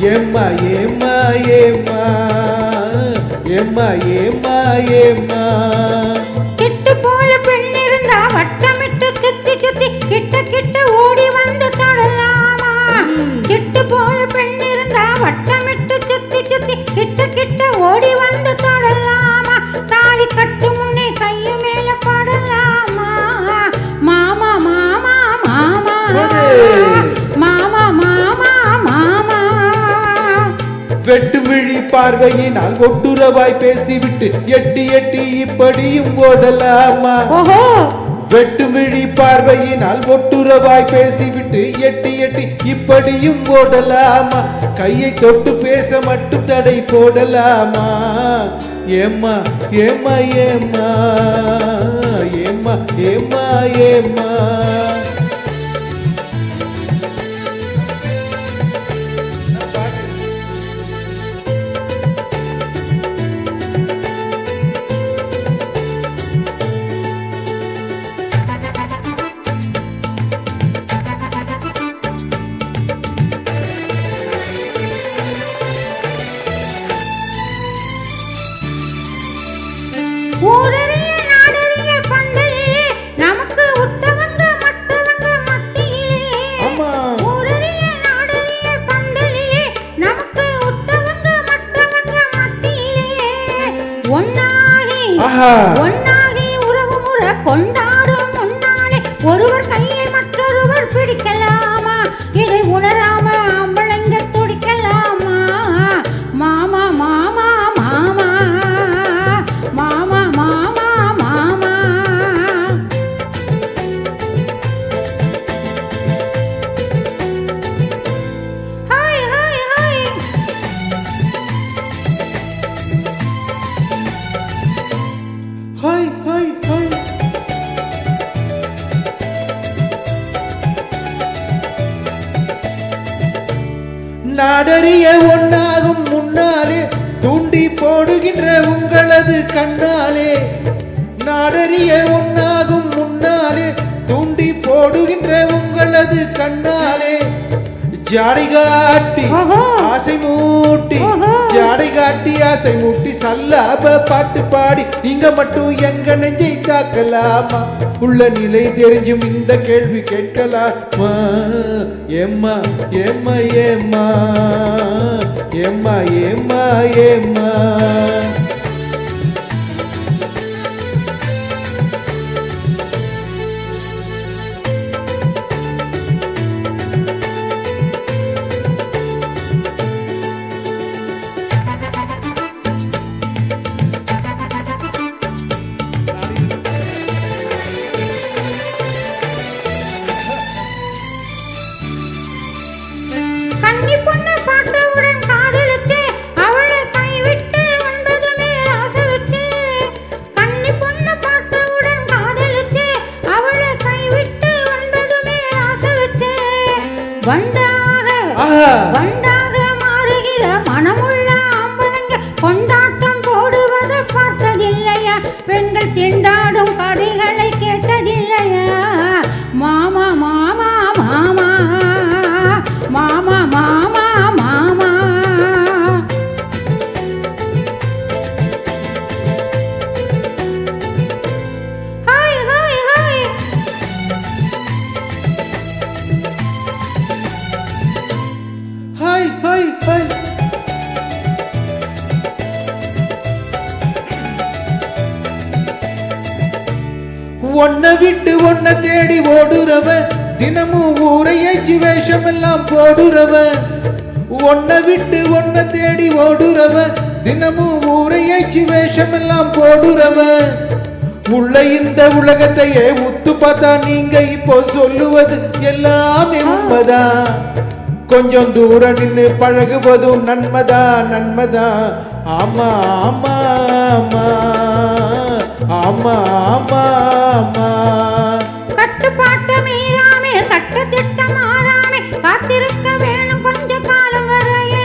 ஏம்மா ஏம்மா ஏம்மா ஏம்மா ஏம்மா ஏம்மா கிட்டு போல பெண் இருந்தா வட்டமிட்டு சுத்தி சுத்தி கிட்ட கிட்ட ஓடி வந்து தொடலாமா கிட்டு போல பெண் இருந்தா வட்டமிட்டு சுத்தி சுத்தி கிட்ட கிட்ட ஓடி வந்து தொடலாமா தாலி கட்டு முன்னே கையு மேல படலாமா மாமா மாமா மாமா மாமா மாமா மாமா வெட்டு விழி பார்வையினால் ஒட்டுறவாய் பேசிவிட்டு எட்டி எட்டி இப்படியும் ஓடலாமா வெட்டு விழி பார்வையினால் ஒட்டுறவாய் பேசிவிட்டு எட்டி எட்டி இப்படியும் ஓடலாமா கையை தொட்டு பேச மட்டும் தடை போடலாமா ஏம்மா ஏம்மா ஏம்மா ஏம்மா ஏம்மா ஏம்மா ஊரறிய நாடறிய பந்தலிலே நமக்கு உத்தமங்க மத்தவங்க மத்தியிலே ஊரறிய நாடறிய பந்தலிலே நமக்கு உத்தமங்க மத்தவங்க மத்தியிலே ஒன்னாகி உறவு முறை கொண்டாடும் முன்னாலே ஒருவர் கையை மற்றொருவர் பிடிக்கலாமா இதை உணராம அம்பளங்க துடிக்கலாமா மாமா மாமா மாமா மாமா மாமா மாமா hi hi hi hi hi hi நாடறிய ஒன்னாகும் முன்னாலே தூண்டி போடுகின்ற உங்களது கண்ணாலே நாடறிய ஒன்னாகும் முன்னாலே தூண்டி போடுகின்ற உங்களது கண்ணாலே ஜாடை காட்டி ஆசை மூட்டி ஜாடை காட்டி ஆசை மூட்டி சல்லாப பாட்டு பாடி நீங்க மட்டும் எங்க நெஞ்சை தாக்கலாமா உள்ள நிலை தெரிஞ்சும் இந்த கேள்வி கேட்கலாமா ஏம்மா ஏம்மா ஏம்மா ஏம்மா ஏம்மா ஏம்மா கன்னி பொண்ணு பார்த்தவுடன் காதலிச்சு அவளை கைவிட்டு ஒன்பதுமே ஆசை வச்சு கன்னி பொண்ணு பார்த்தவுடன் காதலிச்சு அவளை கைவிட்டு ஒன்பதுமே ஆசை வச்சு வண்டாக மாறுகிற மனமுள்ள ஆம்பளைங்க கொண்டாட்டம் போடுவதை பார்த்ததில்லையா பெண்கள் திண்டாடும் கதைகளை கேட்டதில்லையா மாமா மாமா மாமா மாமா மாமா மாமா hi hi hi hi hi hi ஒன்ன விட்டு ஒன்ன தேடி ஓடுறவன் தினமும் ஊரையச்சு வேஷம் எல்லாம் போடுறவன் ஒன்ன விட்டு ஒன்ன தேடி ஓடுறவன் தினமும் ஊரையச்சு வேஷம் எல்லாம் போடுறவன் உள்ள இந்த உலகத்தையே உத்து பார்த்தா நீங்க இப்போ சொல்லுவது எல்லாமே உண்மைதான் கொஞ்சம் தூரம் நின்று பழகுவதும் நன்மைதான் நன்மைதான் ஆமா ஆமா ஆமா ஆமா ஆமா ஆமா கட்டுப்பாட்டு மீறாமே சட்ட திட்டம் மாறாமே காத்திருக்க வேணும் கொஞ்ச காலம் வரையே